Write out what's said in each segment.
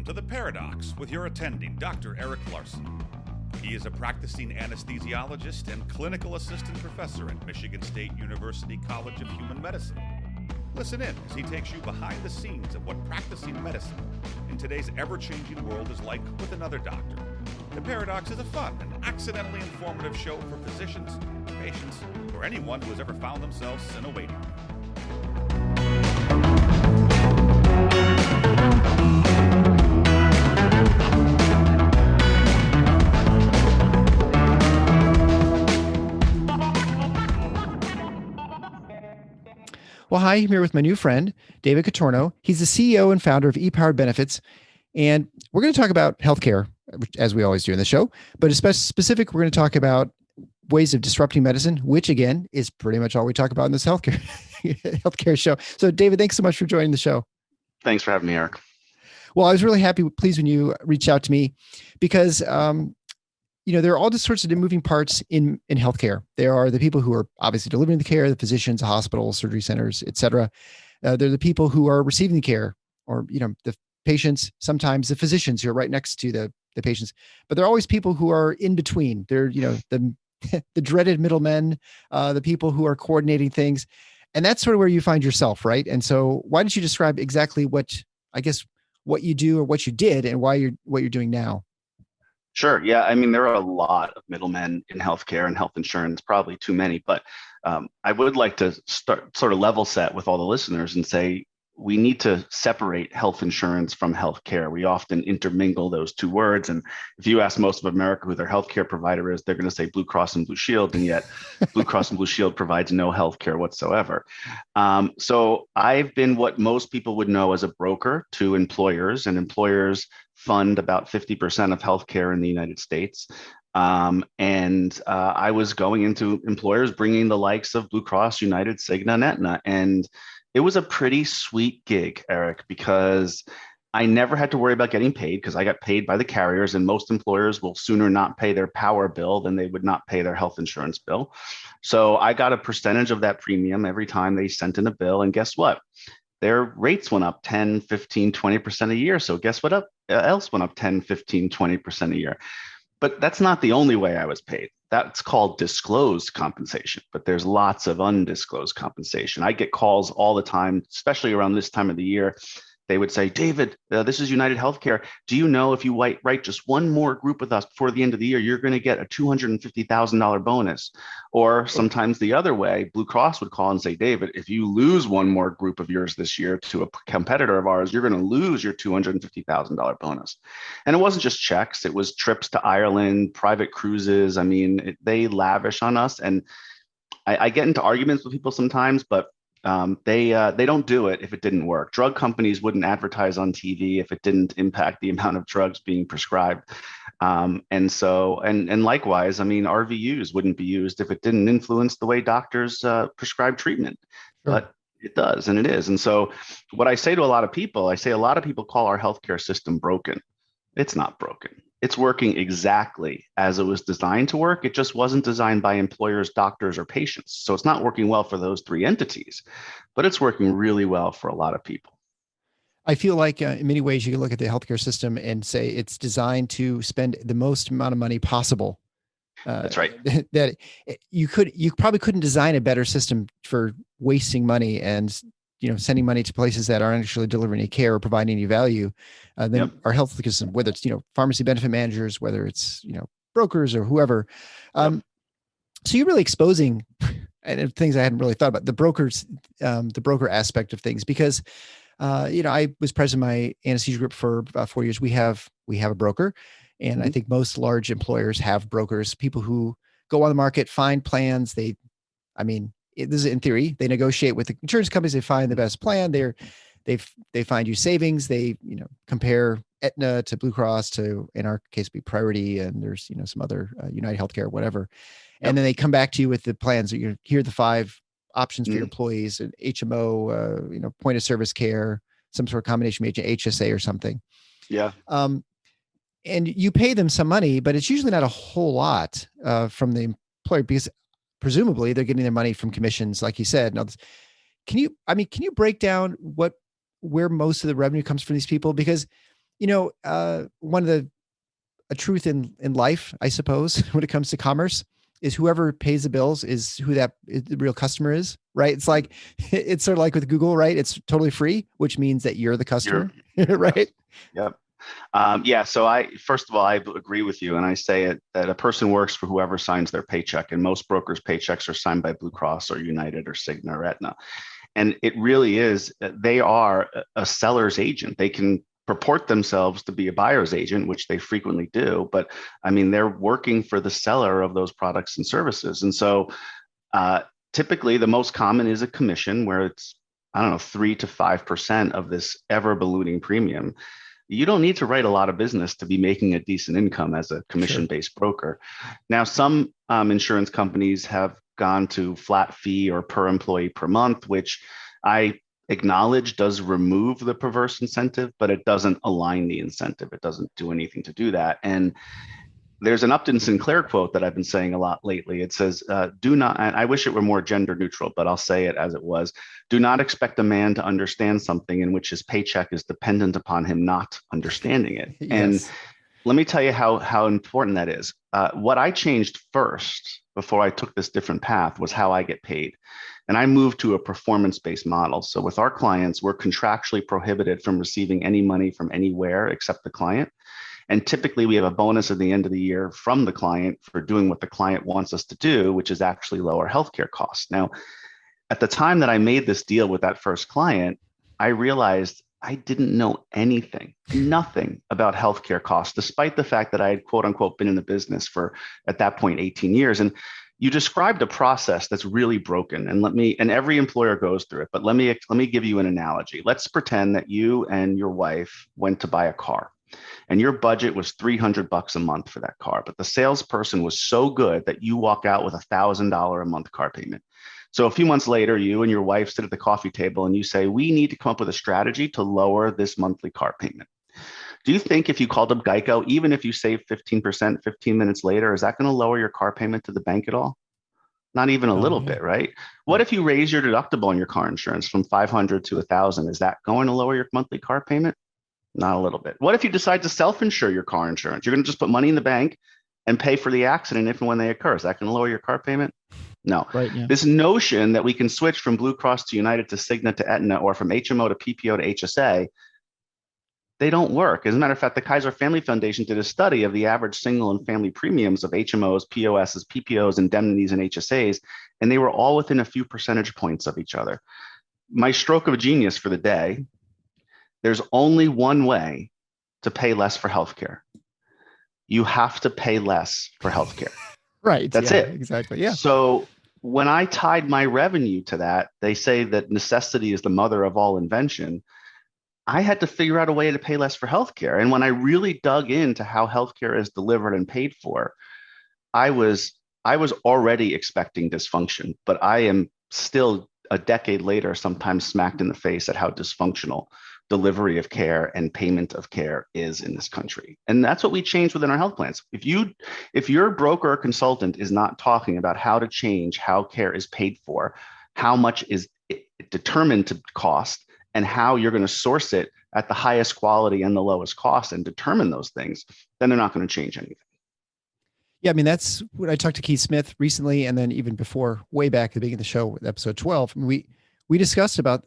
Welcome to The Paradox with your attending, Dr. Eric Larson. He is a practicing anesthesiologist and clinical assistant professor at Michigan State University College of Human Medicine. Listen in as he takes you behind the scenes of what practicing medicine in today's ever-changing world is like with another doctor. The Paradox is a fun and accidentally informative show for physicians, patients, or anyone who has ever found themselves in a waiting room. Well, hi, I'm here with my new friend, David Contorno. He's the CEO and founder of ePowered Benefits. And we're going to talk about healthcare, as we always do in the show. But specific, we're going to talk about ways of disrupting medicine, which, again, is pretty much all we talk about in this healthcare show. So, David, thanks so much for joining the show. Thanks for having me, Eric. Well, I was really pleased when you reached out to me because there are all sorts of moving parts in healthcare. There are the people who are obviously delivering the care, the physicians, hospitals, surgery centers, et cetera. They're the people who are receiving the care, or, the patients, sometimes the physicians who are right next to the patients. But there are always people who are in between. They're, the dreaded middlemen, the people who are coordinating things. And that's sort of where you find yourself, right? And so why don't you describe exactly what you do or what you did and what you're doing now? Sure. Yeah. I mean, there are a lot of middlemen in healthcare and health insurance, probably too many, but I would like to start sort of level set with all the listeners and say, we need to separate health insurance from healthcare. We often intermingle those two words. And if you ask most of America who their healthcare provider is, they're going to say Blue Cross and Blue Shield. And yet Blue Cross and Blue Shield provides no healthcare whatsoever. So I've been what most people would know as a broker to employers, and employers fund about 50% of healthcare in the United States. I was going into employers bringing the likes of Blue Cross, United, Cigna, and Aetna. And it was a pretty sweet gig, Eric, because I never had to worry about getting paid because I got paid by the carriers, and most employers will sooner not pay their power bill than they would not pay their health insurance bill. So I got a percentage of that premium every time they sent in a bill. And guess what? Their rates went up 10, 15, 20% a year. So guess what else went up 10, 15, 20% a year? But that's not the only way I was paid. That's called disclosed compensation, but there's lots of undisclosed compensation. I get calls all the time, especially around this time of the year. They would say, David, this is United Healthcare. Do you know if you write just one more group with us before the end of the year, you're going to get a $250,000 bonus? Or sometimes the other way, Blue Cross would call and say, David, if you lose one more group of yours this year to a competitor of ours, you're going to lose your $250,000 bonus. And it wasn't just checks. It was trips to Ireland, private cruises. I mean, they lavish on us. And I get into arguments with people sometimes, but they don't do it if it didn't work. Drug companies wouldn't advertise on TV if it didn't impact the amount of drugs being prescribed. And likewise, I mean, RVUs wouldn't be used if it didn't influence the way doctors prescribe treatment. Sure. But it does, and it is. And so what I say to a lot of people, a lot of people call our healthcare system broken. It's not broken. It's working exactly as it was designed to work. It just wasn't designed by employers, doctors, or patients. So it's not working well for those three entities, but it's working really well for a lot of people. I feel like in many ways you can look at the healthcare system and say it's designed to spend the most amount of money possible. That's right. That you probably couldn't design a better system for wasting money and sending money to places that aren't actually delivering any care or providing any value than our health system, whether it's, pharmacy benefit managers, whether it's, brokers or whoever. So you're really exposing and things I hadn't really thought about, the broker aspect of things, because, I was president of my anesthesia group for about 4 years. We have a broker, and I think most large employers have brokers, people who go on the market, find plans. This is in theory, they negotiate with the insurance companies. They find the best plan. They find you savings. They, compare Aetna to Blue Cross to, in our case, be Priority. And there's, some other United Healthcare, whatever. And then they come back to you with the plans. Here are the 5 options for your employees: an HMO, point of service care, some sort of combination of HSA or something. Yeah. And you pay them some money, but it's usually not a whole lot from the employer, because presumably they're getting their money from commissions, like you said. Now, can you break down where most of the revenue comes from these people? Because One of a truth in life, I suppose, when it comes to commerce, is whoever pays the bills is who the real customer is, right? It's like, it's sort of like with Google, right? It's totally free, which means that you're the customer, right? Yep. Yeah. So first of all, I agree with you. And I say that a person works for whoever signs their paycheck, and most brokers' paychecks are signed by Blue Cross or United or Cigna or Aetna. And it really is, they are a seller's agent. They can purport themselves to be a buyer's agent, which they frequently do. But I mean, they're working for the seller of those products and services. And so typically the most common is a commission where it's, I don't know, 3 to 5% of this ever ballooning premium. You don't need to write a lot of business to be making a decent income as a commission-based broker. Now, some insurance companies have gone to flat fee or per employee per month, which I acknowledge does remove the perverse incentive, but it doesn't align the incentive. It doesn't do anything to do that. And there's an Upton Sinclair quote that I've been saying a lot lately. It says, do not, and I wish it were more gender neutral, but I'll say it as it was. Do not expect a man to understand something in which his paycheck is dependent upon him not understanding it. Yes. And let me tell you how important that is. What I changed first before I took this different path was how I get paid. And I moved to a performance-based model. So with our clients, we're contractually prohibited from receiving any money from anywhere except the client. And typically we have a bonus at the end of the year from the client for doing what the client wants us to do, which is actually lower healthcare costs. Now, at the time that I made this deal with that first client, I realized I didn't know nothing about healthcare costs, despite the fact that I had, quote unquote, been in the business for, at that point, 18 years. And you described a process that's really broken. And every employer goes through it, but let me give you an analogy. Let's pretend that you and your wife went to buy a car, and your budget was $300 a month for that car, but the salesperson was so good that you walk out with $1,000 a month car payment. So a few months later, you and your wife sit at the coffee table and you say, we need to come up with a strategy to lower this monthly car payment. Do you think if you called up Geico, even if you save 15%, 15 minutes later, is that going to lower your car payment to the bank at all? Not even a little bit, right? What if you raise your deductible on your car insurance from $500 to $1,000? Is that going to lower your monthly car payment? Not a little bit. What if you decide to self-insure your car insurance? You're going to just put money in the bank and pay for the accident if and when they occur. Is that going to lower your car payment? No. Right, yeah. This notion that we can switch from Blue Cross to United to Cigna to Aetna, or from HMO to PPO to HSA, they don't work. As a matter of fact, the Kaiser Family Foundation did a study of the average single and family premiums of HMOs, POSs, PPOs, indemnities, and HSAs, and they were all within a few percentage points of each other. My stroke of genius for the day: there's only one way to pay less for healthcare. You have to pay less for healthcare. Right. That's it. Exactly. Yeah. So when I tied my revenue to that, they say that necessity is the mother of all invention. I had to figure out a way to pay less for healthcare. And when I really dug into how healthcare is delivered and paid for, I was already expecting dysfunction, but I am still a decade later sometimes smacked in the face at how dysfunctional delivery of care and payment of care is in this country. And that's what we changed within our health plans. If your broker or consultant is not talking about how to change how care is paid for, how much is it determined to cost, and how you're going to source it at the highest quality and the lowest cost and determine those things, then they're not going to change anything. Yeah, I mean, that's what I talked to Keith Smith recently, and then even before, way back at the beginning of the show, episode 12, we discussed about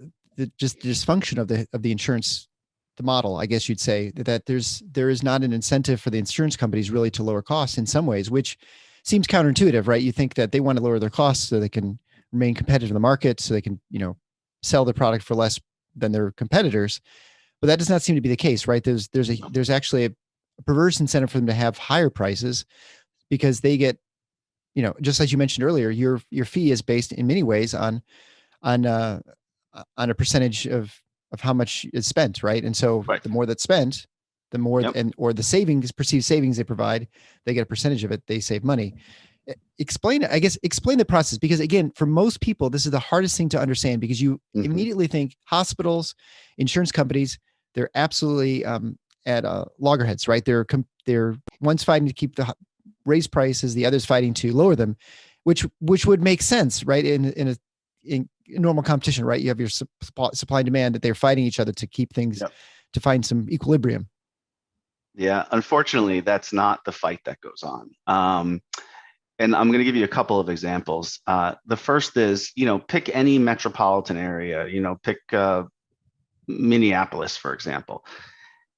just the dysfunction of the insurance, the model, I guess you'd say, that there is not an incentive for the insurance companies really to lower costs in some ways, which seems counterintuitive, right? You think that they want to lower their costs so they can remain competitive in the market, so they can, sell the product for less than their competitors. But that does not seem to be the case, right? There's actually a perverse incentive for them to have higher prices, because they get, just as you mentioned earlier, your fee is based in many ways on a percentage of how much is spent, right? And so The more that's spent, the more, or the perceived savings they provide, they get a percentage of it, they save money. Explain the process, because again, for most people, this is the hardest thing to understand, because you immediately think hospitals, insurance companies, they're absolutely at loggerheads, right? They're one's fighting to keep the raise prices, the other's fighting to lower them, which would make sense, right? In normal competition, right? You have your supply and demand, that they're fighting each other to keep things, to find some equilibrium. Yeah, unfortunately, that's not the fight that goes on. And I'm going to give you a couple of examples. The first is, pick any metropolitan area, pick Minneapolis, for example.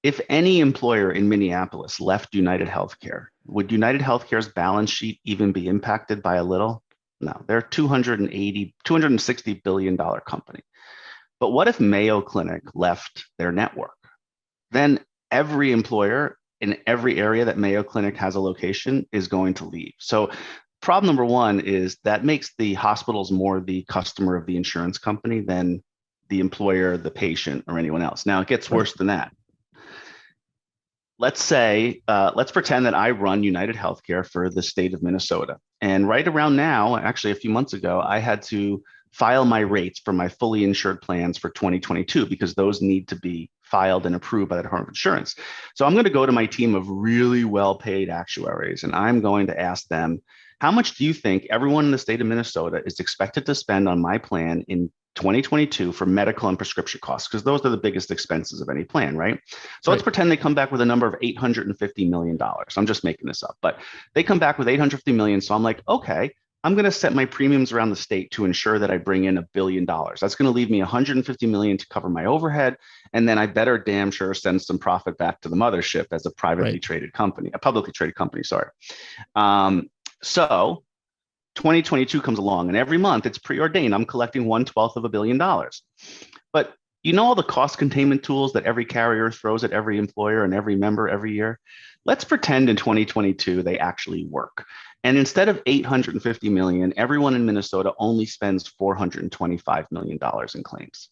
If any employer in Minneapolis left United Healthcare, would United Healthcare's balance sheet even be impacted by a little? No, they're $260 billion company. But what if Mayo Clinic left their network? Then every employer in every area that Mayo Clinic has a location is going to leave. So problem number one is that makes the hospitals more the customer of the insurance company than the employer, the patient, or anyone else. Now it gets worse than that. Let's pretend that I run United Healthcare for the state of Minnesota. And right around now, actually a few months ago, I had to file my rates for my fully insured plans for 2022 because those need to be filed and approved by the Department of Insurance. So I'm going to go to my team of really well-paid actuaries, and I'm going to ask them, how much do you think everyone in the state of Minnesota is expected to spend on my plan in 2022 for medical and prescription costs? Because those are the biggest expenses of any plan, right? So let's pretend they come back with a number of $850 million. I'm just making this up, but they come back with $850 million. So I'm like, okay, I'm going to set my premiums around the state to ensure that I bring in $1 billion. That's going to leave me $150 million to cover my overhead. And then I better damn sure send some profit back to the mothership as a privately traded company, a publicly traded company, sorry. So 2022 comes along, and every month it's preordained. I'm collecting 1/12 of $1 billion. But all the cost containment tools that every carrier throws at every employer and every member every year? Let's pretend in 2022 they actually work. And instead of $850 million, everyone in Minnesota only spends $425 million in claims.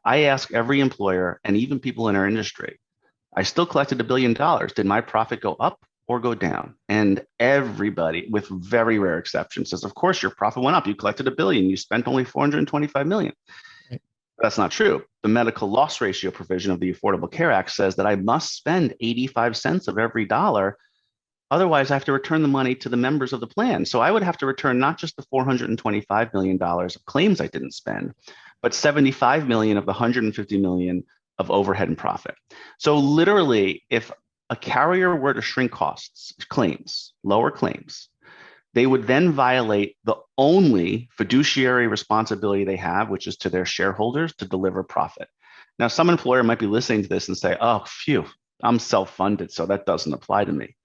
I ask every employer and even people in our industry, I still collected $1 billion. Did my profit go up or go down? And everybody, with very rare exceptions, says, of course, your profit went up. You collected $1 billion. You spent only $425 million. Right. That's not true. The medical loss ratio provision of the Affordable Care Act says that I must spend 85 cents of every dollar. Otherwise, I have to return the money to the members of the plan. So I would have to return not just the $425 million of claims I didn't spend, but $75 million of the $150 million of overhead and profit. So literally, if a carrier were to shrink claims, lower claims, they would then violate the only fiduciary responsibility they have, which is to their shareholders to deliver profit. Now, some employer might be listening to this and say, oh, phew, I'm self-funded, so that doesn't apply to me.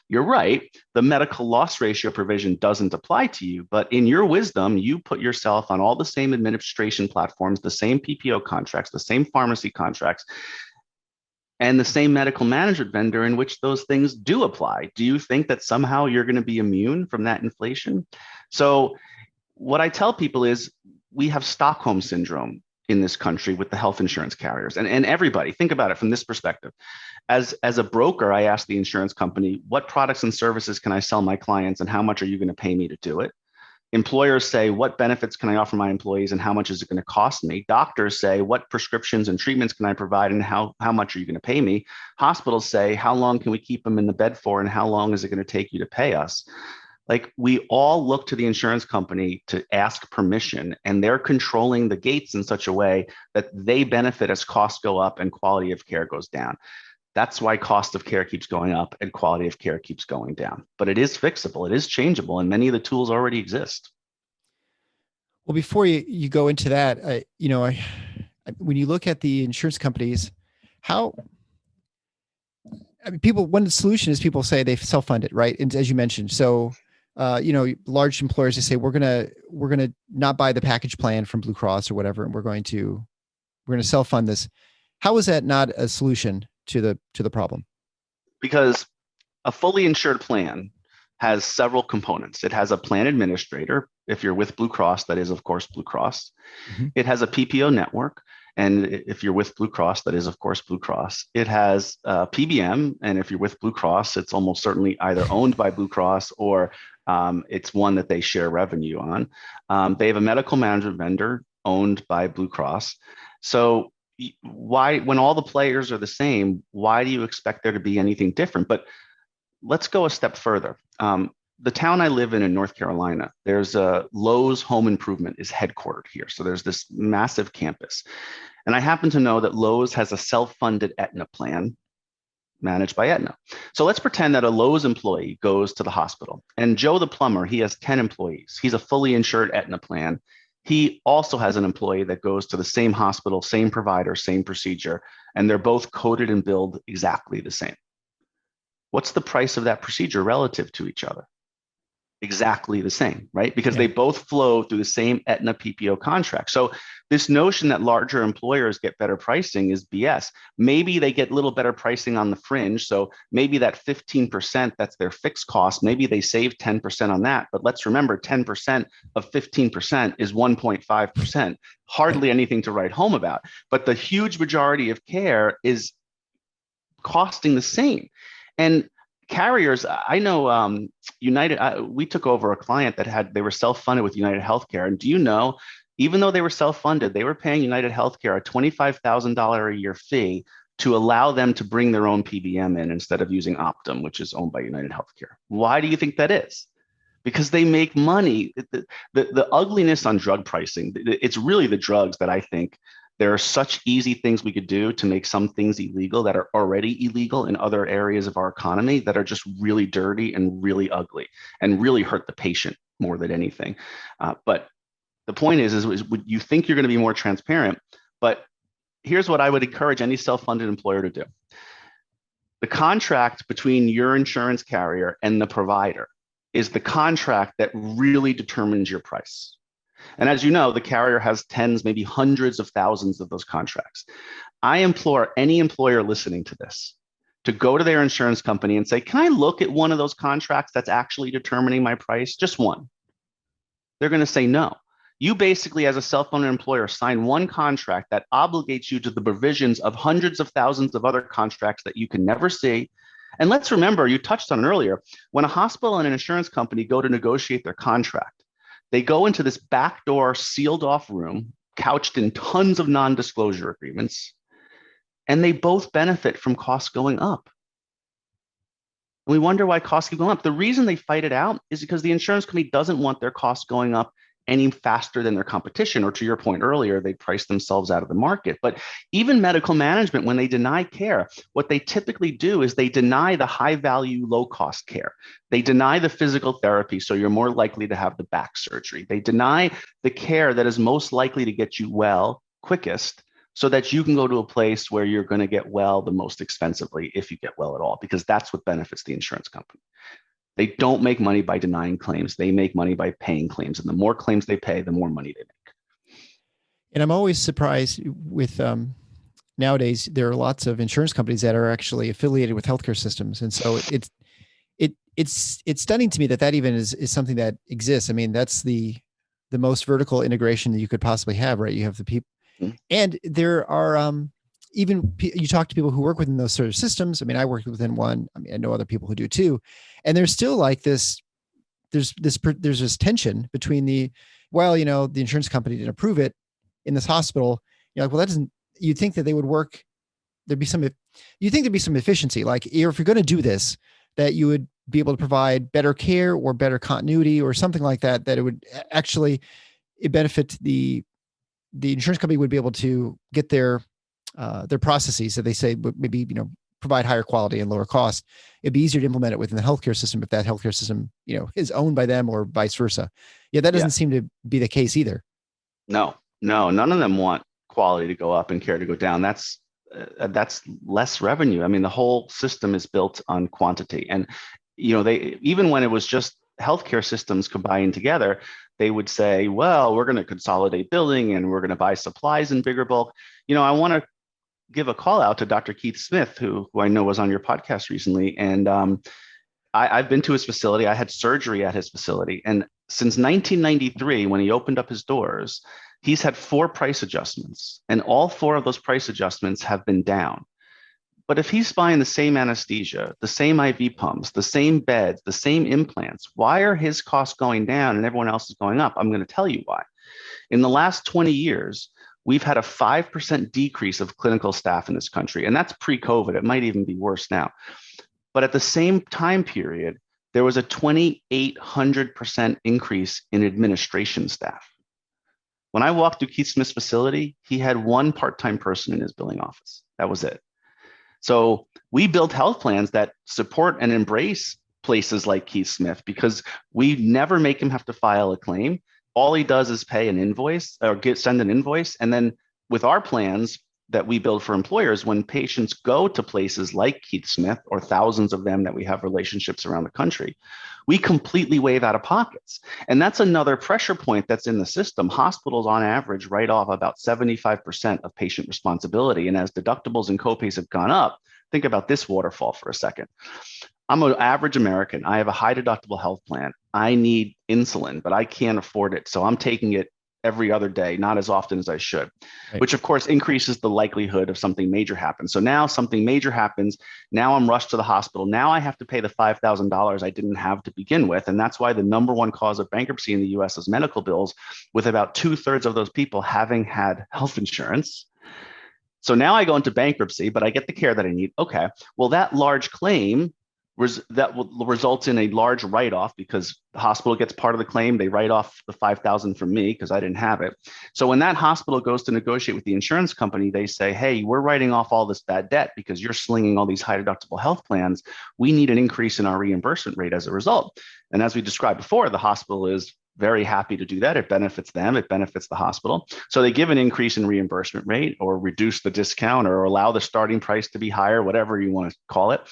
You're right. The medical loss ratio provision doesn't apply to you, but in your wisdom, you put yourself on all the same administration platforms, the same PPO contracts, the same pharmacy contracts, and the same medical management vendor in which those things do apply. Do you think that somehow you're going to be immune from that inflation? So what I tell people is we have Stockholm syndrome in this country with the health insurance carriers, and everybody. Think about it from this perspective. As a broker, I ask the insurance company, what products and services can I sell my clients and how much are you going to pay me to do it? Employers say, what benefits can I offer my employees and how much is it going to cost me? Doctors say, what prescriptions and treatments can I provide and how much are you going to pay me? Hospitals say, how long can we keep them in the bed for and how long is it going to take you to pay us? Like, we all look to the insurance company to ask permission, and they're controlling the gates in such a way that they benefit as costs go up and quality of care goes down. That's why cost of care keeps going up and quality of care keeps going down. But it is fixable, it is changeable, and many of the tools already exist. Well, before you go into that, when you look at the insurance companies, one solution is people say they self-fund it, right? And as you mentioned, so large employers, they say we're gonna not buy the package plan from Blue Cross or whatever, and we're going to self-fund this. How is that not a solution to the problem? Because a fully insured plan has several components. It has a plan administrator. If you're with Blue Cross, that is, of course, Blue Cross. Mm-hmm. It has a PPO network. And if you're with Blue Cross, that is, of course, Blue Cross. It has PBM. And if you're with Blue Cross, it's almost certainly either owned by Blue Cross or it's one that they share revenue on. They have a medical management vendor owned by Blue Cross. So why, when all the players are the same, why do you expect there to be anything different? But let's go a step further. The town I live in North Carolina, there's a Lowe's Home Improvement is headquartered here. So there's this massive campus. And I happen to know that Lowe's has a self-funded Aetna plan managed by Aetna. So let's pretend that a Lowe's employee goes to the hospital, and Joe the plumber, he has 10 employees. He's a fully insured Aetna plan. He also has an employee that goes to the same hospital, same provider, same procedure, and they're both coded and billed exactly the same. What's the price of that procedure relative to each other? Exactly the same, right? Because they both flow through the same Aetna PPO contract. So this notion that larger employers get better pricing is BS. Maybe they get a little better pricing on the fringe. So maybe that 15%, that's their fixed cost. Maybe they save 10% on that. But let's remember 10% of 15% is 1.5%. Hardly anything to write home about. But the huge majority of care is costing the same. And carriers, I know United, we took over a client that they were self-funded with United Healthcare. And do you know, even though they were self-funded, they were paying United Healthcare a $25,000 a year fee to allow them to bring their own PBM in instead of using Optum, which is owned by United Healthcare. Why do you think that is? Because they make money. The ugliness on drug pricing, it's really the drugs that I think there are such easy things we could do to make some things illegal that are already illegal in other areas of our economy that are just really dirty and really ugly and really hurt the patient more than anything. But the point is you think you're going to be more transparent, but here's what I would encourage any self-funded employer to do. The contract between your insurance carrier and the provider is the contract that really determines your price. And as you know, the carrier has tens, maybe hundreds of thousands of those contracts. I implore any employer listening to this to go to their insurance company and say, can I look at one of those contracts that's actually determining my price? Just one. They're going to say no. You basically, as a self-funded employer, sign one contract that obligates you to the provisions of hundreds of thousands of other contracts that you can never see. And let's remember, you touched on it earlier, when a hospital and an insurance company go to negotiate their contract, they go into this backdoor sealed off room, couched in tons of non-disclosure agreements, and they both benefit from costs going up. And we wonder why costs keep going up. The reason they fight it out is because the insurance company doesn't want their costs going up any faster than their competition, or to your point earlier, they price themselves out of the market. But even medical management, when they deny care, what they typically do is they deny the high value, low cost care. They deny the physical therapy, so you're more likely to have the back surgery. They deny the care that is most likely to get you well quickest, so that you can go to a place where you're going to get well the most expensively, if you get well at all, because that's what benefits the insurance company. They don't make money by denying claims. They make money by paying claims. And the more claims they pay, the more money they make. And I'm always surprised with nowadays, there are lots of insurance companies that are actually affiliated with healthcare systems. And so it's stunning to me that even is something that exists. I mean, that's the most vertical integration that you could possibly have, right? You have the people, and there are even you talk to people who work within those sort of systems. I mean, I work within one. I mean, I know other people who do too. And there's still like this, there's this tension between the insurance company didn't approve it in this hospital. You're like, well, that doesn't, you'd think that they would work. You think there'd be some efficiency. Like if you're going to do this, that you would be able to provide better care or better continuity or something like that, that it would actually benefit the insurance company would be able to get their processes that they say maybe, provide higher quality and lower cost. It'd be easier to implement it within the healthcare system if that healthcare system, is owned by them or vice versa. Yeah, that doesn't seem to be the case either. No, none of them want quality to go up and care to go down. That's less revenue. I mean, the whole system is built on quantity. And, they, even when it was just healthcare systems combined together, they would say, well, we're going to consolidate billing and we're going to buy supplies in bigger bulk. I want to give a call out to Dr. Keith Smith, who I know was on your podcast recently. And I've been to his facility. I had surgery at his facility. And since 1993, when he opened up his doors, he's had 4 price adjustments. And all 4 of those price adjustments have been down. But if he's buying the same anesthesia, the same IV pumps, the same beds, the same implants, why are his costs going down and everyone else is going up? I'm going to tell you why. In the last 20 years, we've had a 5% decrease of clinical staff in this country, and that's pre-COVID. It might even be worse now. But at the same time period, there was a 2,800% increase in administration staff. When I walked through Keith Smith's facility, he had 1 part-time person in his billing office. That was it. So we build health plans that support and embrace places like Keith Smith because we never make him have to file a claim. All he does is pay an invoice or send an invoice. And then with our plans that we build for employers, when patients go to places like Keith Smith or thousands of them that we have relationships around the country, we completely waive out of pockets. And that's another pressure point that's in the system. Hospitals on average write off about 75% of patient responsibility. And as deductibles and copays have gone up, think about this waterfall for a second. I'm an average American. I have a high deductible health plan. I need insulin, but I can't afford it. So I'm taking it every other day, not as often as I should, right, which of course increases the likelihood of something major happens. So now something major happens. Now I'm rushed to the hospital. Now I have to pay the $5,000 I didn't have to begin with. And that's why the number one cause of bankruptcy in the US is medical bills, with about 2/3 of those people having had health insurance. So now I go into bankruptcy, but I get the care that I need. Okay, well, that large claim that will result in a large write-off because the hospital gets part of the claim. They write off the $5,000 from me because I didn't have it. So when that hospital goes to negotiate with the insurance company, they say, hey, we're writing off all this bad debt because you're slinging all these high deductible health plans. We need an increase in our reimbursement rate as a result. And as we described before, the hospital is very happy to do that. It benefits them. It benefits the hospital. So they give an increase in reimbursement rate or reduce the discount or allow the starting price to be higher, whatever you want to call it.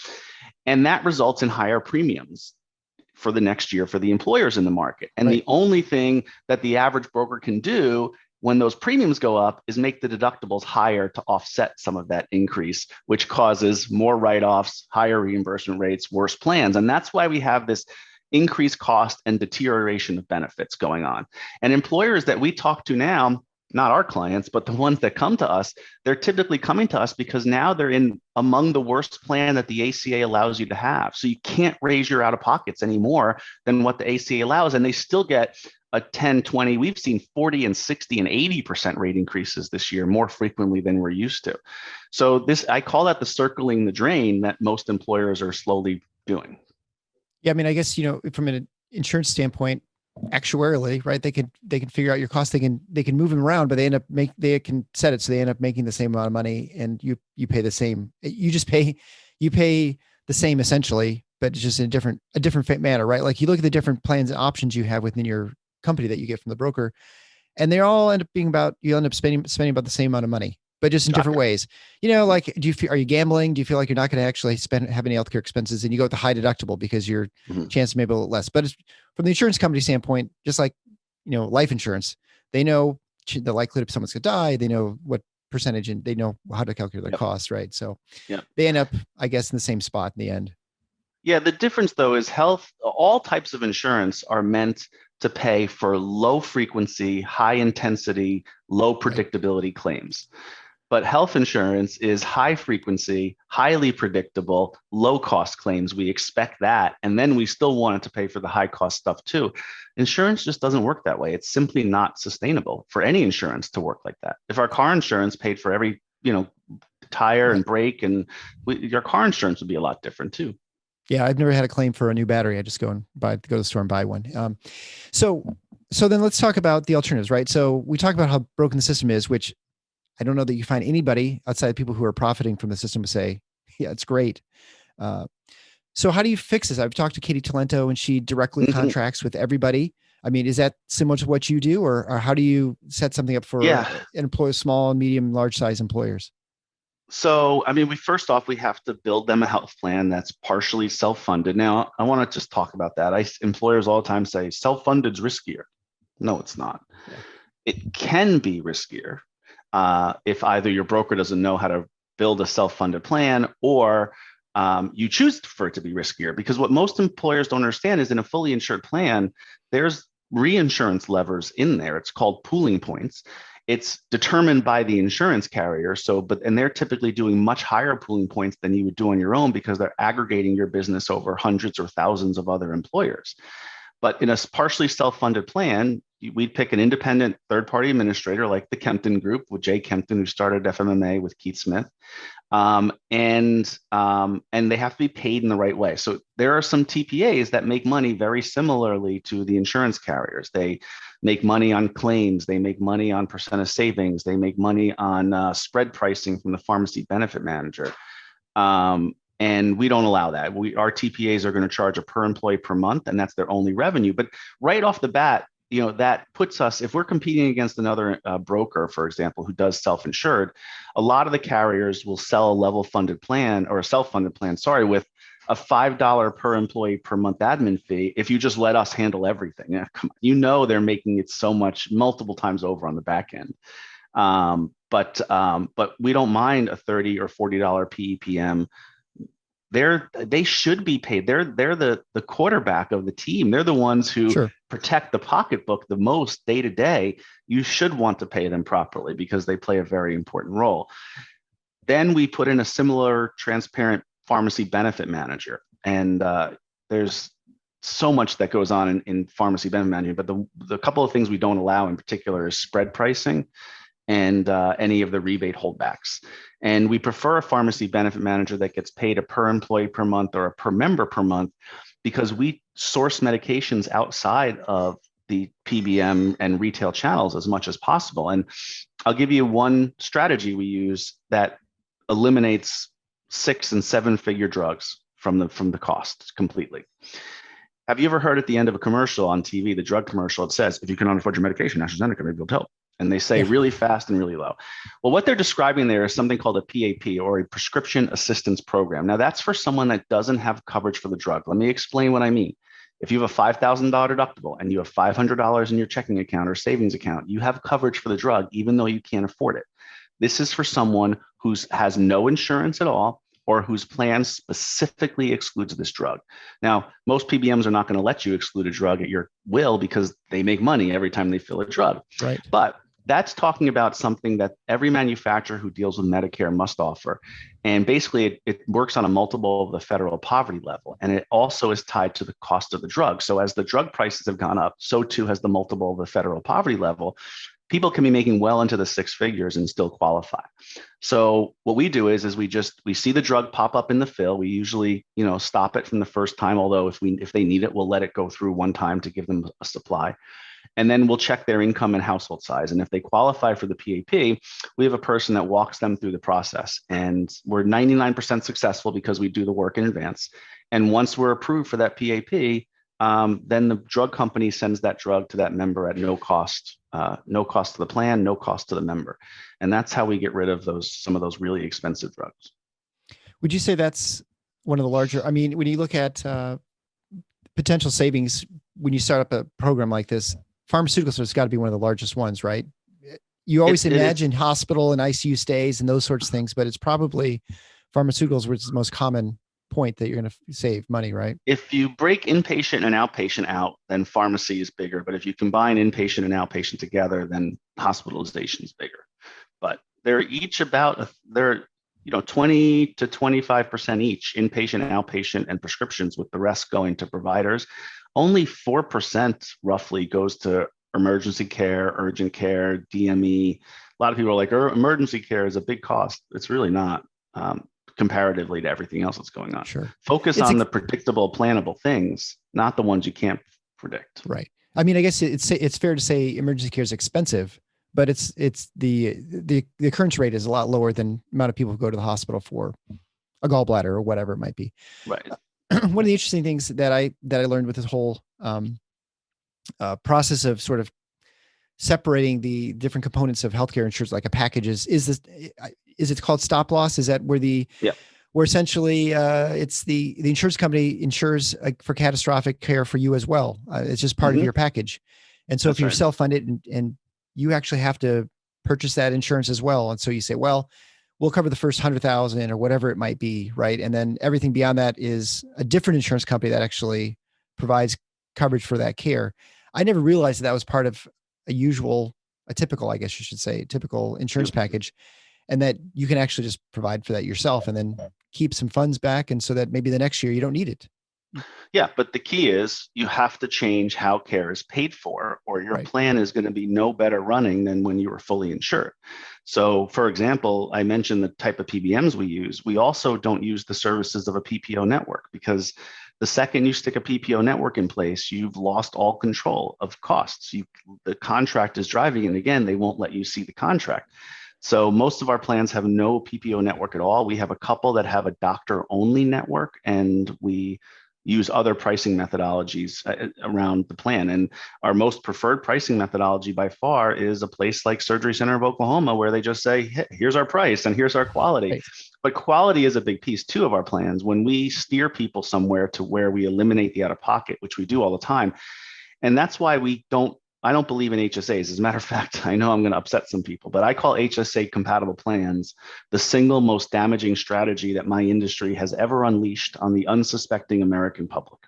And that results in higher premiums for the next year for the employers in the market. And the only thing that the average broker can do when those premiums go up is make the deductibles higher to offset some of that increase, which causes more write-offs, higher reimbursement rates, worse plans. And that's why we have this increased cost and deterioration of benefits going on. And employers that we talk to now, not our clients, but the ones that come to us, they're typically coming to us because now they're in among the worst plan that the ACA allows you to have. So you can't raise your out-of-pockets any more than what the ACA allows. And they still get a 10, 20, we've seen 40 and 60 and 80% rate increases this year more frequently than we're used to. So I call that the circling the drain that most employers are slowly doing. Yeah. I mean, I guess, from an insurance standpoint, actuarially, right? They can figure out your costs. They can move them around, but they can set it so they end up making the same amount of money, and you pay the same. You pay the same essentially, but it's just in a different manner, right? Like you look at the different plans and options you have within your company that you get from the broker, and they all end up being you end up spending about the same amount of money, but just in different ways. Like, are you gambling? Do you feel like you're not going to actually have any healthcare expenses, and you go with the high deductible because your chance may be a little less? But from the insurance company standpoint, just like, life insurance, they know the likelihood of someone's going to die. They know what percentage, and they know how to calculate their costs, right? So they end up, I guess, in the same spot in the end. Yeah, the difference though is all types of insurance are meant to pay for low frequency, high intensity, low predictability claims. But health insurance is high frequency, highly predictable, low cost claims. We expect that. And then we still wanted to pay for the high cost stuff too. Insurance just doesn't work that way. It's simply not sustainable for any insurance to work like that. If our car insurance paid for every, tire and brake, and your car insurance would be a lot different too. Yeah, I've never had a claim for a new battery. I just go to the store and buy one. So then let's talk about the alternatives, right? So we talk about how broken the system is, which I don't know that you find anybody outside of people who are profiting from the system would say, yeah, it's great. So how do you fix this? I've talked to Katy Talento, and she directly contracts with everybody. I mean, is that similar to what you do, or how do you set something up for small, medium, large size employers? So, I mean, first off, we have to build them a health plan that's partially self-funded. Now, I want to just talk about that. Employers all the time say self-funded is riskier. No, it's not. Yeah. It can be riskier if either your broker doesn't know how to build a self-funded plan, or you choose for it to be riskier. Because what most employers don't understand is in a fully insured plan, there's reinsurance levers in there. It's called pooling points. It's determined by the insurance carrier. And they're typically doing much higher pooling points than you would do on your own because they're aggregating your business over hundreds or thousands of other employers. But in a partially self-funded plan, we'd pick an independent third-party administrator like the Kempton Group with Jay Kempton, who started FMMA with Keith Smith. And they have to be paid in the right way. So there are some TPAs that make money very similarly to the insurance carriers. They make money on claims. They make money on percent of savings. They make money on spread pricing from the pharmacy benefit manager. And we don't allow that. Our TPAs are going to charge a per employee per month, and that's their only revenue. But right off the bat, that puts us, if we're competing against another broker, for example, who does self-insured, a lot of the carriers will sell a level funded plan or a self-funded plan, with a $5 per employee per month admin fee if you just let us handle everything. Yeah, come on. They're making it so much multiple times over on the back end. But we don't mind a $30 or $40 PEPM. They should be paid. They're the quarterback of the team. They're the ones who protect the pocketbook the most day to day. You should want to pay them properly because they play a very important role. Then we put in a similar transparent pharmacy benefit manager. And there's so much that goes on in pharmacy benefit management, but the couple of things we don't allow in particular is spread pricing and any of the rebate holdbacks. And we prefer a pharmacy benefit manager that gets paid a per employee per month or a per member per month, because we source medications outside of the PBM and retail channels as much as possible. And I'll give you one strategy we use that eliminates 6 and 7 figure drugs from the cost completely. Have you ever heard at the end of a commercial on TV, the drug commercial, it says, if you cannot afford your medication, AstraZeneca maybe will help. And they say really fast and really low. Well, what they're describing there is something called a PAP, or a prescription assistance program. Now, that's for someone that doesn't have coverage for the drug. Let me explain what I mean. If you have a $5,000 deductible and you have $500 in your checking account or savings account, you have coverage for the drug, even though you can't afford it. This is for someone who has no insurance at all, or whose plan specifically excludes this drug. Now, most PBMs are not going to let you exclude a drug at your will because they make money every time they fill a drug. Right. But that's talking about something that every manufacturer who deals with Medicare must offer. And basically, it works on a multiple of the federal poverty level. And it also is tied to the cost of the drug. So as the drug prices have gone up, so too has the multiple of the federal poverty level. People can be making well into the 6 figures and still qualify. So what we do is we see the drug pop up in the fill. We usually, stop it from the first time. Although if they need it, we'll let it go through one time to give them a supply. And then we'll check their income and household size. And if they qualify for the PAP, we have a person that walks them through the process. And we're 99% successful because we do the work in advance. And once we're approved for that PAP, then the drug company sends that drug to that member at no cost to the plan, no cost to the member. And that's how we get rid of some of those really expensive drugs. Would you say that's one of the larger, when you look at potential savings, when you start up a program like this, pharmaceuticals has got to be one of the largest ones, right? You always imagine hospital and ICU stays and those sorts of things, but it's probably pharmaceuticals, which is the most common point that you're going to save money, right? If you break inpatient and outpatient out, then pharmacy is bigger. But if you combine inpatient and outpatient together, then hospitalization is bigger. But they're each about 20 to 25% each, inpatient, outpatient, and prescriptions, with the rest going to providers. Only 4% roughly goes to emergency care, urgent care, DME. A lot of people are like, emergency care is a big cost. It's really not. Comparatively to everything else that's going on. Sure. Focus on the predictable, plannable things, not the ones you can't predict. Right. I guess it's fair to say emergency care is expensive, but it's the occurrence rate is a lot lower than the amount of people who go to the hospital for a gallbladder or whatever it might be. Right. One of the interesting things that I learned with this whole process of sort of separating the different components of healthcare insurance, like a package, is it called stop loss? Is that where where essentially it's the insurance company insures for catastrophic care for you as well. It's just part of your package. And so if you're self-funded and you actually have to purchase that insurance as well. And so you say, well, we'll cover the first 100,000 or whatever it might be. Right. And then everything beyond that is a different insurance company that actually provides coverage for that care. I never realized that was part of a typical, I guess you should say, typical insurance package, and that you can actually just provide for that yourself and then keep some funds back. And so that maybe the next year you don't need it. Yeah. But the key is you have to change how care is paid for, or your plan is going to be no better running than when you were fully insured. So for example, I mentioned the type of PBMs we use. We also don't use the services of a PPO network, because the second you stick a PPO network in place, you've lost all control of costs. The contract is driving, and again, they won't let you see the contract. So most of our plans have no PPO network at all. We have a couple that have a doctor only network, and we use other pricing methodologies around the plan. And our most preferred pricing methodology by far is a place like Surgery Center of Oklahoma, where they just say, hey, here's our price and here's our quality. Right. But quality is a big piece too of our plans. When we steer people somewhere to where we eliminate the out of pocket, which we do all the time, and that's why I don't believe in HSAs. As a matter of fact, I know I'm going to upset some people, but I call HSA compatible plans the single most damaging strategy that my industry has ever unleashed on the unsuspecting American public,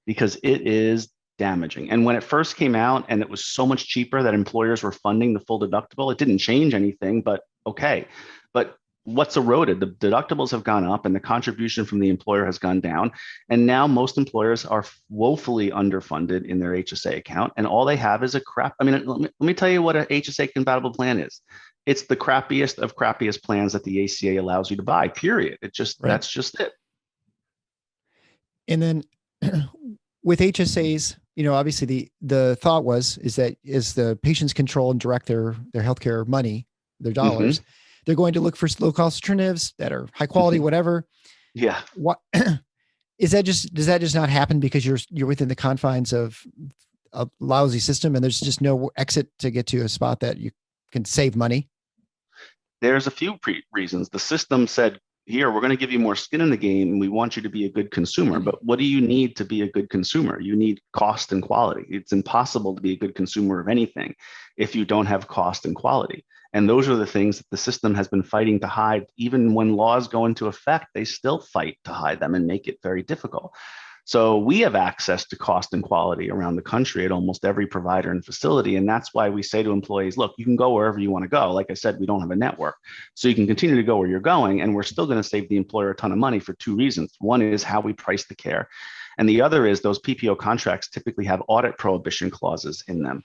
because it is damaging. And when it first came out and it was so much cheaper that employers were funding the full deductible, it didn't change anything, but okay. But what's eroded? The deductibles have gone up and the contribution from the employer has gone down. And now most employers are woefully underfunded in their HSA account. And all they have is let me tell you what a HSA compatible plan is. It's the crappiest of crappiest plans that the ACA allows you to buy, period. That's just it. And then with HSAs, obviously the thought is that as the patients control and direct their healthcare money, their dollars, they're going to look for low cost alternatives that are high quality, whatever. Yeah. What does that just not happen because you're within the confines of a lousy system and there's just no exit to get to a spot that you can save money? There's a few reasons. The system said, here, we're going to give you more skin in the game and we want you to be a good consumer. But what do you need to be a good consumer? You need cost and quality. It's impossible to be a good consumer of anything if you don't have cost and quality. And those are the things that the system has been fighting to hide. Even when laws go into effect, they still fight to hide them and make it very difficult. So we have access to cost and quality around the country at almost every provider and facility. And that's why we say to employees, look, you can go wherever you want to go. Like I said, we don't have a network. So you can continue to go where you're going. And we're still going to save the employer a ton of money for two reasons. One is how we price the care. And the other is those PPO contracts typically have audit prohibition clauses in them.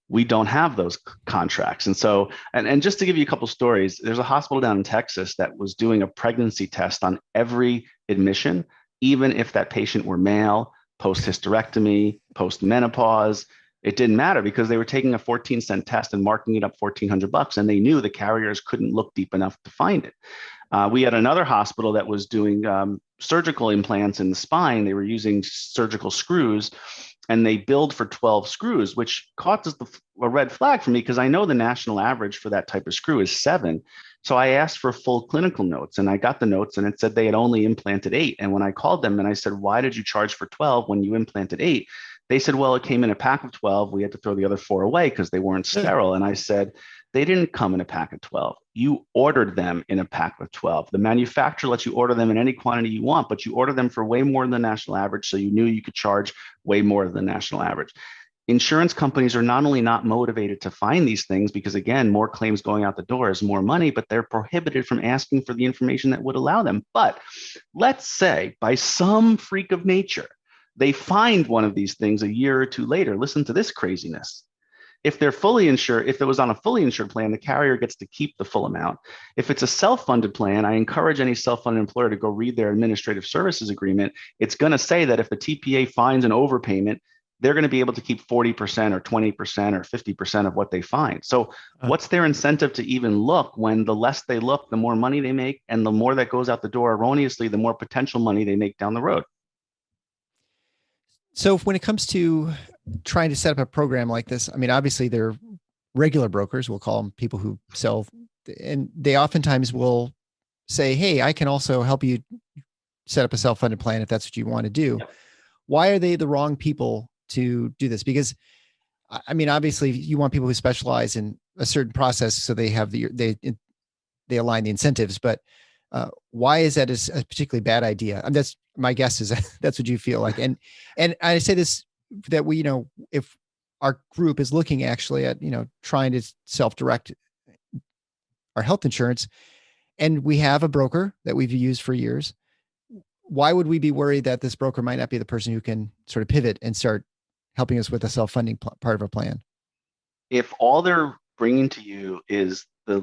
We don't have those contracts. And so, and just to give you a couple stories, there's a hospital down in Texas that was doing a pregnancy test on every admission, even if that patient were male, post-hysterectomy, post-menopause. It didn't matter because they were taking a 14-cent test and marking it up $1,400, and they knew the carriers couldn't look deep enough to find it. We had another hospital that was doing surgical implants in the spine. They were using surgical screws, and they billed for 12 screws, which caught a red flag for me because I know the national average for that type of screw is 7. So I asked for full clinical notes, and I got the notes, and it said they had only implanted 8. And when I called them and I said, why did you charge for 12 when you implanted 8? They said, well, it came in a pack of 12. We had to throw the other 4 away because they weren't sterile. And I said, they didn't come in a pack of 12. You ordered them in a pack of 12. The manufacturer lets you order them in any quantity you want, but you order them for way more than the national average. So you knew you could charge way more than the national average. Insurance companies are not only not motivated to find these things because, again, more claims going out the door is more money, but they're prohibited from asking for the information that would allow them. But let's say by some freak of nature, they find one of these things a year or two later. Listen to this craziness. If they're fully insured, if it was on a fully insured plan, the carrier gets to keep the full amount. If it's a self-funded plan, I encourage any self-funded employer to go read their administrative services agreement. It's going to say that if the TPA finds an overpayment, they're going to be able to keep 40% or 20% or 50% of what they find. So what's their incentive to even look when the less they look, the more money they make, and the more that goes out the door erroneously, the more potential money they make down the road? So when it comes to trying to set up a program like this, I mean, obviously they're regular brokers, we'll call them people who sell, and they oftentimes will say, hey, I can also help you set up a self-funded plan if that's what you want to do. Yep. Why are they the wrong people to do this? Because I mean, obviously you want people who specialize in a certain process so they have they align the incentives, but why is that a particularly bad idea? And that's my guess is that's what you feel like. And I say this, that we, if our group is looking actually at, trying to self-direct our health insurance, and we have a broker that we've used for years, why would we be worried that this broker might not be the person who can sort of pivot and start helping us with the self-funding part of a plan? If all they're bringing to you is the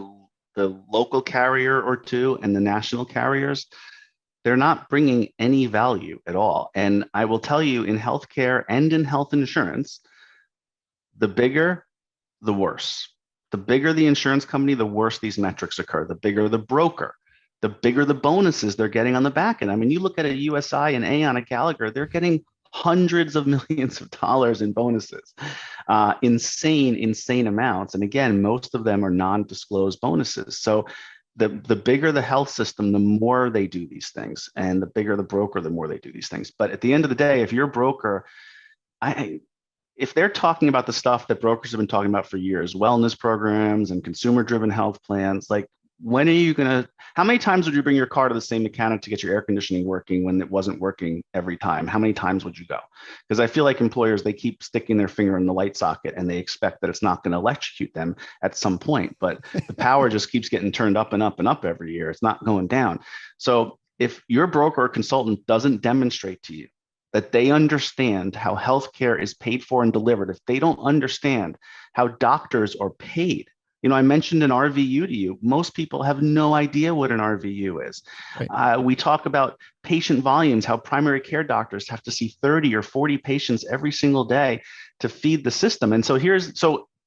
local carrier or two and the national carriers, they're not bringing any value at all. And I will tell you, in healthcare and in health insurance, the bigger, the worse. The bigger the insurance company, the worse these metrics occur. The bigger the broker, the bigger the bonuses they're getting on the back end. I mean, you look at a USI, an Aon, a Gallagher, they're getting hundreds of millions of dollars in bonuses, insane amounts. And again, most of them are non-disclosed bonuses. So the bigger the health system, the more they do these things, and the bigger the broker, the more they do these things. But at the end of the day, if you're a broker, if they're talking about the stuff that brokers have been talking about for years, wellness programs and consumer-driven health plans, like, when are you how many times would you bring your car to the same mechanic to get your air conditioning working when it wasn't working every time? How many times would you go? Because I feel like employers, they keep sticking their finger in the light socket and they expect that it's not going to electrocute them at some point, but the power just keeps getting turned up and up and up every year. It's not going down. So if your broker or consultant doesn't demonstrate to you that they understand how healthcare is paid for and delivered, if they don't understand how doctors are paid, I mentioned an RVU to you. Most people have no idea what an RVU is. Right. We talk about patient volumes, how primary care doctors have to see 30 or 40 patients every single day to feed the system. And so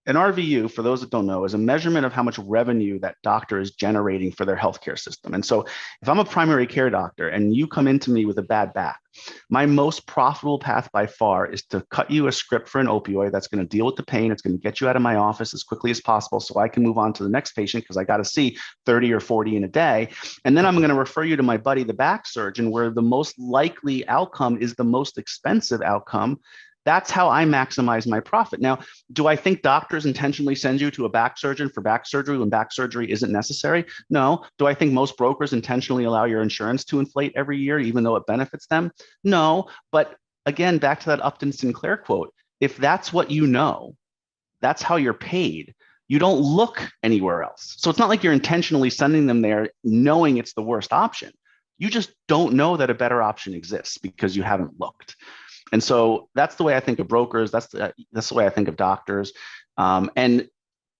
an RVU, for those that don't know, is a measurement of how much revenue that doctor is generating for their healthcare system. And so if I'm a primary care doctor and you come into me with a bad back, my most profitable path by far is to cut you a script for an opioid that's going to deal with the pain. It's going to get you out of my office as quickly as possible so I can move on to the next patient, because I got to see 30 or 40 in a day. And then I'm going to refer you to my buddy, the back surgeon, where the most likely outcome is the most expensive outcome. That's how I maximize my profit. Now, do I think doctors intentionally send you to a back surgeon for back surgery when back surgery isn't necessary? No. Do I think most brokers intentionally allow your insurance to inflate every year, even though it benefits them? No. But again, back to that Upton Sinclair quote, if that's what you know, that's how you're paid, you don't look anywhere else. So it's not like you're intentionally sending them there knowing it's the worst option. You just don't know that a better option exists because you haven't looked. And so that's the way I think of brokers. That's the way I think of doctors. And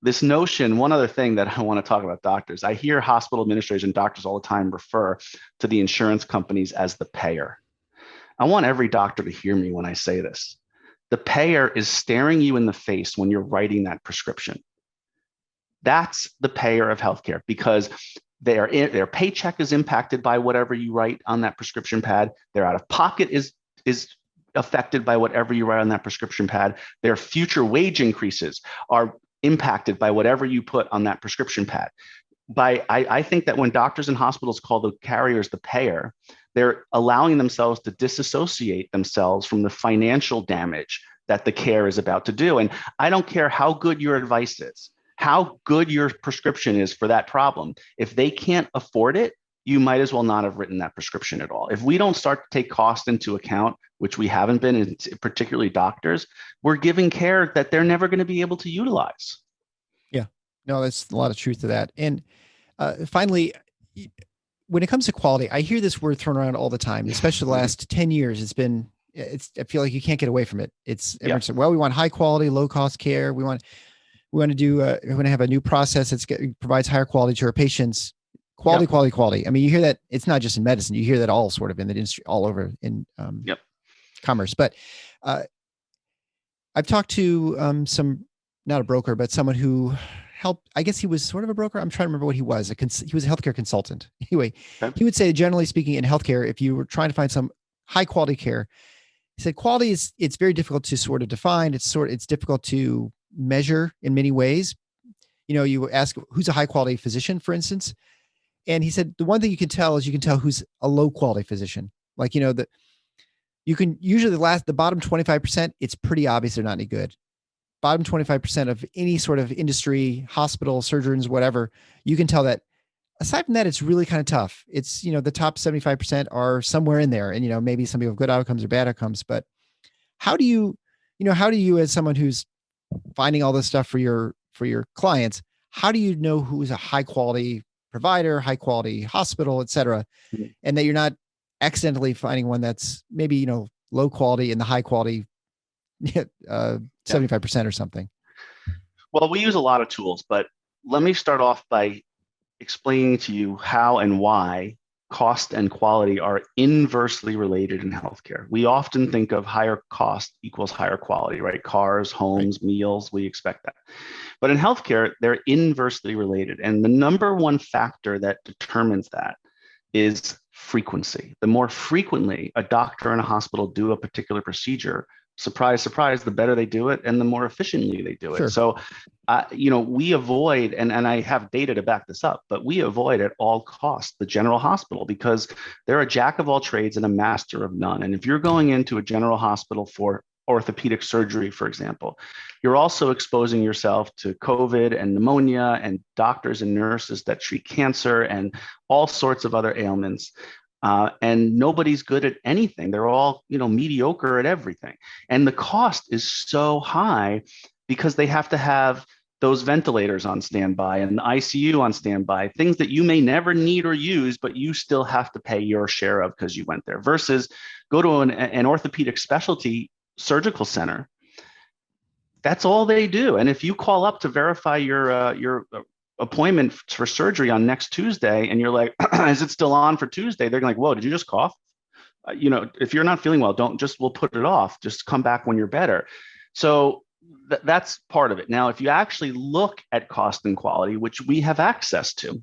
this notion, one other thing that I want to talk about doctors, I hear hospital administrators and doctors all the time refer to the insurance companies as the payer. I want every doctor to hear me when I say this. The payer is staring you in the face when you're writing that prescription. That's the payer of healthcare, because their paycheck is impacted by whatever you write on that prescription pad. Their out of pocket is affected by whatever you write on that prescription pad. Their future wage increases are impacted by whatever you put on that prescription pad. I think that when doctors and hospitals call the carriers the payer, they're allowing themselves to disassociate themselves from the financial damage that the care is about to do. And I don't care how good your advice is, how good your prescription is for that problem. If they can't afford it, you might as well not have written that prescription at all. If we don't start to take cost into account, which we haven't been, particularly doctors, we're giving care that they're never going to be able to utilize. Yeah, no, that's a lot of truth to that. And finally, when it comes to quality, I hear this word thrown around all the time, especially the last 10 years. I feel like you can't get away from it. Everyone said, well, we want high quality, low cost care. We want to have a new process that provides higher quality to our patients. Quality. I mean, you hear that. It's not just in medicine. You hear that all sort of in the industry, all over in commerce. But I've talked to not a broker, but someone who helped. I guess he was sort of a broker. I'm trying to remember what he was. He was a healthcare consultant. Anyway, He would say, generally speaking, in healthcare, if you were trying to find some high quality care, he said quality it's very difficult to sort of define. It's difficult to measure in many ways. You ask who's a high quality physician, for instance. And he said, the one thing you can tell who's a low quality physician. Like, that you can usually the bottom 25%, it's pretty obvious they're not any good. Bottom 25% of any sort of industry, hospital, surgeons, whatever, you can tell that. Aside from that, it's really kind of tough. It's, the top 75% are somewhere in there. And, maybe some people have good outcomes or bad outcomes, but how do you as someone who's finding all this stuff for your clients, how do you know who's a high quality provider, high quality hospital, et cetera, and that you're not accidentally finding one that's maybe, low quality and the high quality 75% or something? Well, we use a lot of tools, but let me start off by explaining to you how and why cost and quality are inversely related in healthcare. We often think of higher cost equals higher quality, right? Cars, homes, meals, we expect that. But in healthcare, they're inversely related. And the number one factor that determines that is frequency. The more frequently a doctor and a hospital do a particular procedure, surprise, surprise, the better they do it and the more efficiently they do it. Sure. So, we avoid, and I have data to back this up, but we avoid at all costs the general hospital because they're a jack of all trades and a master of none. And if you're going into a general hospital for orthopedic surgery, for example, you're also exposing yourself to COVID and pneumonia and doctors and nurses that treat cancer and all sorts of other ailments. And nobody's good at anything. They're all, mediocre at everything. And the cost is so high because they have to have those ventilators on standby and the ICU on standby, things that you may never need or use, but you still have to pay your share of because you went there, versus go to an orthopedic specialty surgical center. That's all they do. And if you call up to verify your appointment for surgery on next Tuesday and you're like, is it still on for Tuesday? They're like, whoa, did you just cough? If you're not feeling well, we'll put it off. Just come back when you're better. So that's part of it. Now, if you actually look at cost and quality, which we have access to,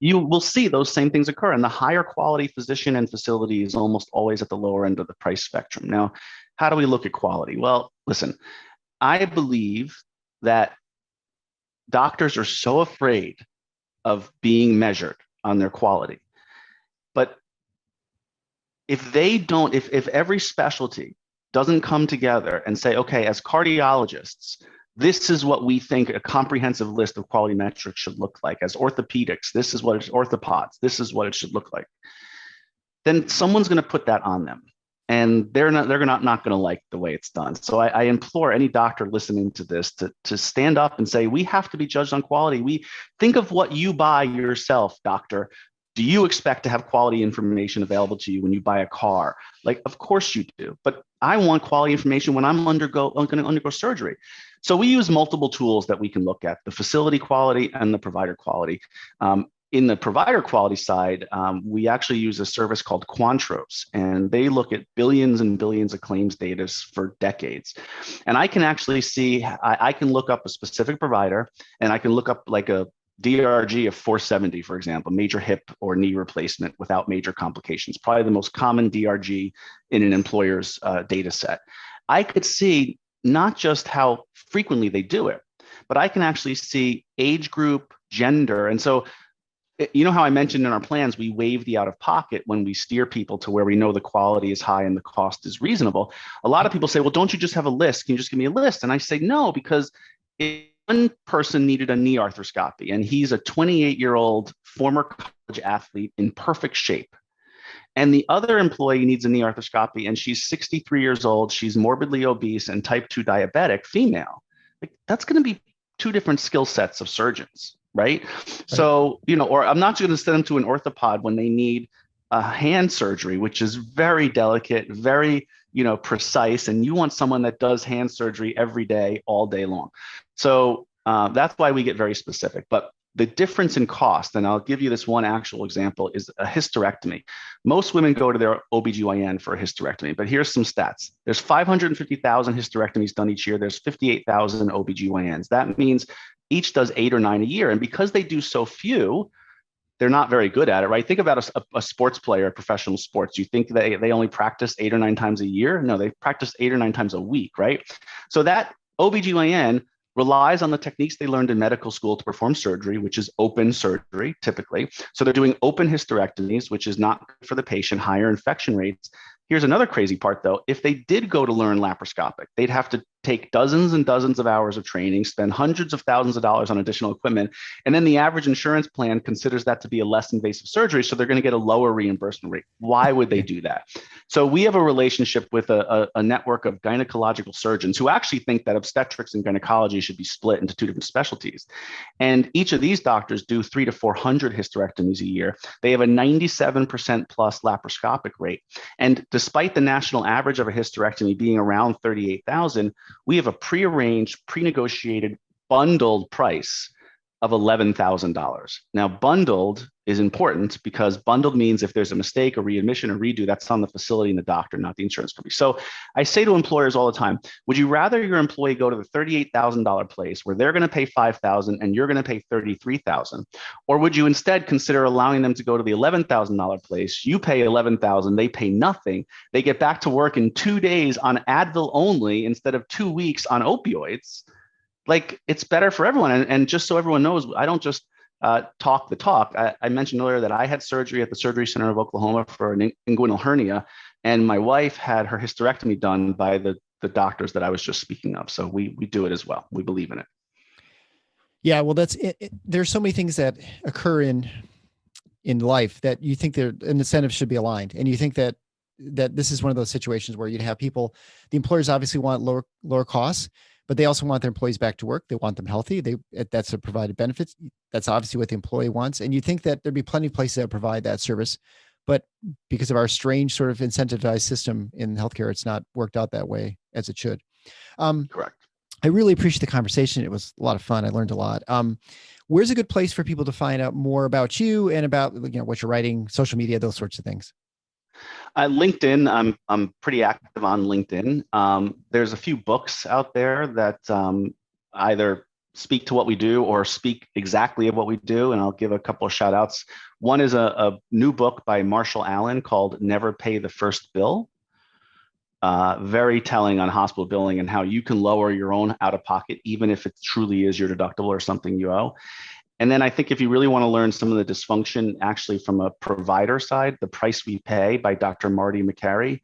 you will see those same things occur. And the higher quality physician and facility is almost always at the lower end of the price spectrum. Now, how do we look at quality? Well, listen, I believe that doctors are so afraid of being measured on their quality. But if every specialty doesn't come together and say, okay, as cardiologists, this is what we think a comprehensive list of quality metrics should look like. As orthopedics, this is what it's orthopods, this is what it should look like. Then someone's going to put that on them. And they're not going to like the way it's done. So I implore any doctor listening to this to stand up and say, we have to be judged on quality. We think of what you buy yourself, doctor. Do you expect to have quality information available to you when you buy a car? Like, of course you do. But I want quality information when I'm going to undergo surgery. So we use multiple tools that we can look at: the facility quality and the provider quality. In the provider quality side, we actually use a service called Quantros, and they look at billions and billions of claims data for decades. And I can actually see, I can look up a specific provider, and I can look up like a DRG of 470, for example, major hip or knee replacement without major complications, probably the most common DRG in an employer's data set. I could see not just how frequently they do it, but I can actually see age group, gender. And so, you know how I mentioned in our plans, we waive the out of pocket when we steer people to where we know the quality is high and the cost is reasonable. A lot of people say, well, don't you just have a list? Can you just give me a list? And I say, no, because if one person needed a knee arthroscopy and he's a 28-year-old former college athlete in perfect shape, and the other employee needs a knee arthroscopy and she's 63 years old, she's morbidly obese and type 2 diabetic, female, like, that's going to be two different skill sets of surgeons. Right. So, or I'm not going to send them to an orthopod when they need a hand surgery, which is very delicate, very, precise. And you want someone that does hand surgery every day, all day long. So that's why we get very specific. But the difference in cost, and I'll give you this one actual example, is a hysterectomy. Most women go to their OBGYN for a hysterectomy, but here's some stats. There's 550,000 hysterectomies done each year. There's 58,000 OBGYNs. That means each does 8 or 9 a year. And because they do so few, they're not very good at it, right? Think about a sports player, professional sports. You think they only practice 8 or 9 times a year? No, they practice 8 or 9 times a week, right? So that OBGYN relies on the techniques they learned in medical school to perform surgery, which is open surgery, typically. So they're doing open hysterectomies, which is not good for the patient, higher infection rates. Here's another crazy part, though. If they did go to learn laparoscopic, they'd have to take dozens and dozens of hours of training, spend hundreds of thousands of dollars on additional equipment, and then the average insurance plan considers that to be a less invasive surgery, so they're going to get a lower reimbursement rate. Why would they do that? So we have a relationship with a network of gynecological surgeons who actually think that obstetrics and gynecology should be split into 2 different specialties. And each of these doctors do 300 to 400 hysterectomies a year. They have a 97% plus laparoscopic rate. And despite the national average of a hysterectomy being around 38,000, we have a prearranged, pre-negotiated, bundled price of $11,000. Now, bundled is important because bundled means if there's a mistake, a readmission, or redo, that's on the facility and the doctor, not the insurance company. So I say to employers all the time, would you rather your employee go to the $38,000 place where they're going to pay $5,000 and you're going to pay $33,000? Or would you instead consider allowing them to go to the $11,000 place? You pay $11,000, they pay nothing. They get back to work in 2 days on Advil only instead of 2 weeks on opioids. Like, it's better for everyone. And just so everyone knows, I don't just talk the talk. I mentioned earlier that I had surgery at the Surgery Center of Oklahoma for an inguinal hernia, and my wife had her hysterectomy done by the doctors that I was just speaking of. So we do it as well. We believe in it. Yeah, well, that's it. There's so many things that occur in life that you think an incentive should be aligned, and you think that this is one of those situations where you'd have people. The employers obviously want lower costs, but they also want their employees back to work. They want them healthy. That's a provided benefits. That's obviously what the employee wants. And you think that there'd be plenty of places that provide that service, but because of our strange sort of incentivized system in healthcare, it's not worked out that way as it should. Correct. I really appreciate the conversation. It was a lot of fun. I learned a lot. Where's a good place for people to find out more about you and about, what you're writing, social media, those sorts of things? LinkedIn, I'm pretty active on LinkedIn. There's a few books out there that either speak to what we do or speak exactly of what we do, and I'll give a couple of shout outs. One is a new book by Marshall Allen called Never Pay the First Bill. Very telling on hospital billing and how you can lower your own out of pocket, even if it truly is your deductible or something you owe. And then I think if you really want to learn some of the dysfunction actually from a provider side, The Price We Pay by Dr. Marty McCary.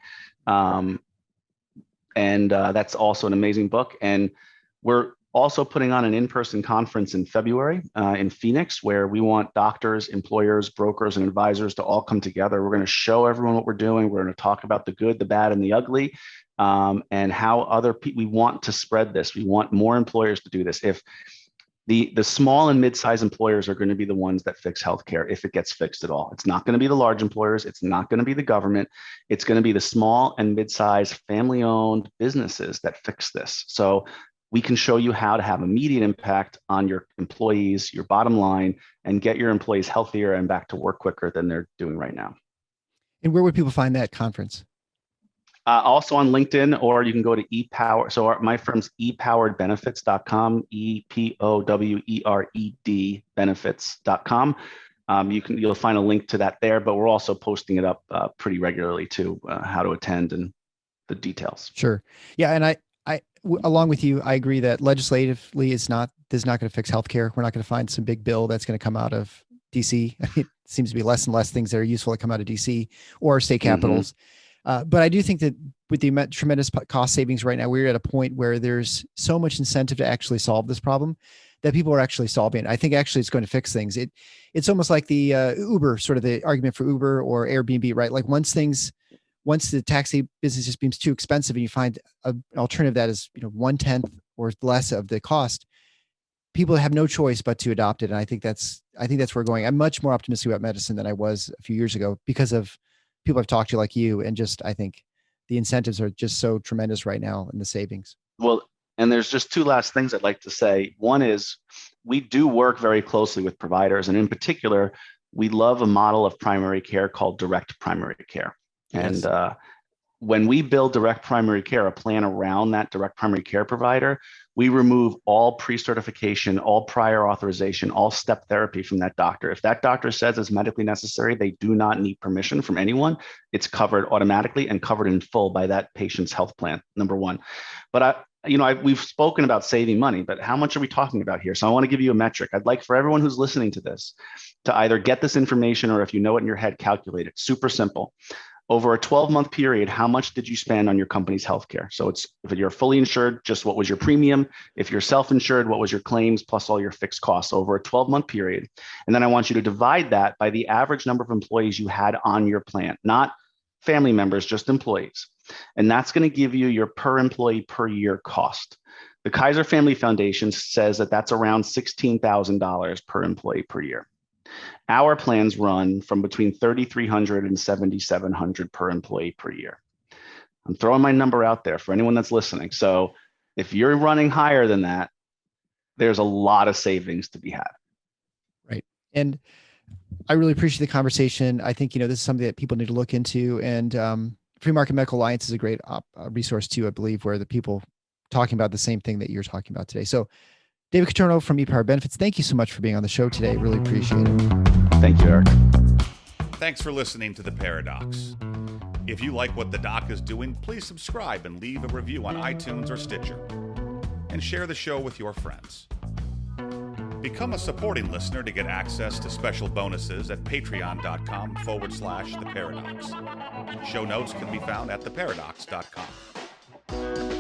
That's also an amazing book. And we're also putting on an in-person conference in February in Phoenix, where we want doctors, employers, brokers, and advisors to all come together. We're going to show everyone what we're doing. We're going to talk about the good, the bad, and the ugly, and how other people, we want to spread this. We want more employers to do this. If the small and mid-sized employers are going to be the ones that fix healthcare if it gets fixed at all. It's not going to be the large employers. It's not going to be the government. It's going to be the small and mid-sized family-owned businesses that fix this. So we can show you how to have immediate impact on your employees, your bottom line, and get your employees healthier and back to work quicker than they're doing right now. And where would people find that conference? Also on LinkedIn, or you can go to ePower. So my firm's epoweredbenefits.com, EPOWERED benefits.com. You'll find a link to that there, but we're also posting it up pretty regularly too, how to attend and the details. Sure. Yeah. And I along with you, I agree that legislatively this is not going to fix healthcare. We're not going to find some big bill that's going to come out of DC. It seems to be less and less things that are useful that come out of DC or state capitals. Mm-hmm. But I do think that with the tremendous cost savings right now, we're at a point where there's so much incentive to actually solve this problem that people are actually solving it. I think actually it's going to fix things. It's almost like the Uber, sort of the argument for Uber or Airbnb, right? Like once the taxi business just becomes too expensive and you find an alternative that is 1/10 or less of the cost, people have no choice but to adopt it. And I think that's where we're going. I'm much more optimistic about medicine than I was a few years ago because of people I've talked to like you, and just I think the incentives are just so tremendous right now in the savings. Well, and there's just two last things I'd like to say. One is we do work very closely with providers, and in particular, we love a model of primary care called direct primary care. Yes. And when we build direct primary care, a plan around that direct primary care provider, we remove all pre-certification, all prior authorization, all step therapy from that doctor. If that doctor says it's medically necessary, they do not need permission from anyone. It's covered automatically and covered in full by that patient's health plan, number one. But we've spoken about saving money, but how much are we talking about here? So I want to give you a metric. I'd like for everyone who's listening to this to either get this information, or if you know it in your head, calculate it. Super simple. Over a 12-month period, how much did you spend on your company's healthcare? So if you're fully insured, just what was your premium? If you're self-insured, what was your claims plus all your fixed costs over a 12-month period? And then I want you to divide that by the average number of employees you had on your plan, not family members, just employees. And that's going to give you your per employee per year cost. The Kaiser Family Foundation says that that's around $16,000 per employee per year. Our plans run from between $3,300 and $7,700 per employee per year. I'm throwing my number out there for anyone that's listening. So if you're running higher than that, there's a lot of savings to be had. And I really appreciate the conversation. I think, this is something that people need to look into. And Free Market Medical Alliance is a great resource too, I believe, where the people talking about the same thing that you're talking about today. So David Contorno from ePower Benefits, thank you so much for being on the show today. Really appreciate it. Thank you, Eric. Thanks for listening to The Paradox. If you like what the doc is doing, please subscribe and leave a review on iTunes or Stitcher. And share the show with your friends. Become a supporting listener to get access to special bonuses at patreon.com/theparadox. Show notes can be found at theparadox.com.